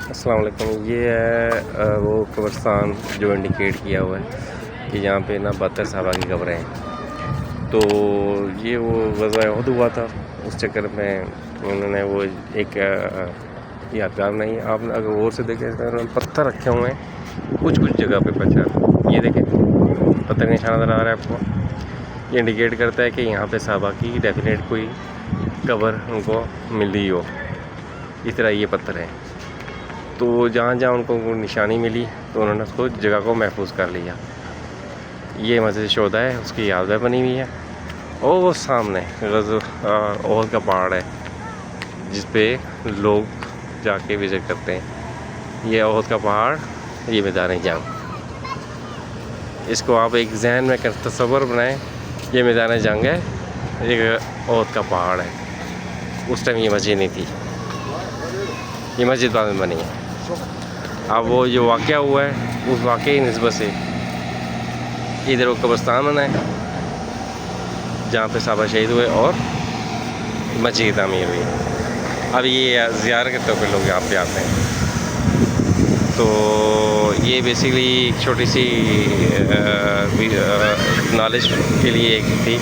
अस्सलाम वालेकुम। ये है वो कब्रिस्तान जो इंडिकेट किया हुआ है कि यहाँ पे ना बहत्तर साहबा की कब्रें हैं। तो ये वो ग़ज़वा उहद हुआ था, उस चक्कर में उन्होंने वो एक यादगार नहीं, आप अगर गौर से देखें इसमें पत्थर रखे हुए हैं कुछ कुछ जगह पे पत्थर, ये देखें पत्थर का निशान नज़र आ रहा है आपको। ये इंडिकेट करता है कि यहाँ पे साहबा की डेफिनेट कोई कब्र उनको मिली हो। इस तरह ये पत्थर है, तो जहाँ जहाँ उनको निशानी मिली तो उन्होंने उसको जगह को महफूज कर लिया। ये मस्जिद शोदा है, उसकी यादगार बनी हुई है। और वो सामने ओहद का पहाड़ है जिस पे लोग जाके विज़िट करते हैं। ये ओहद का पहाड़, ये मैदान जंग, इसको आप एक जहन में कर तस्वर बनाएं। ये मैदान जंग है, एक ओहद का पहाड़ है। उस टाइम ये मस्जिद नहीं थी, ये मस्जिद बाद में बनी है। अब वो जो वाक़या हुआ है उस वाक़े की निस्बत से इधर वो कब्रिस्तान बना है जहाँ पे साहबा शहीद हुए और मस्जिद तामीर हुई। अब ये ज़ियारत के तौर पे लोग यहाँ पे आते हैं। तो ये बेसिकली एक छोटी सी नॉलेज के लिए एक थी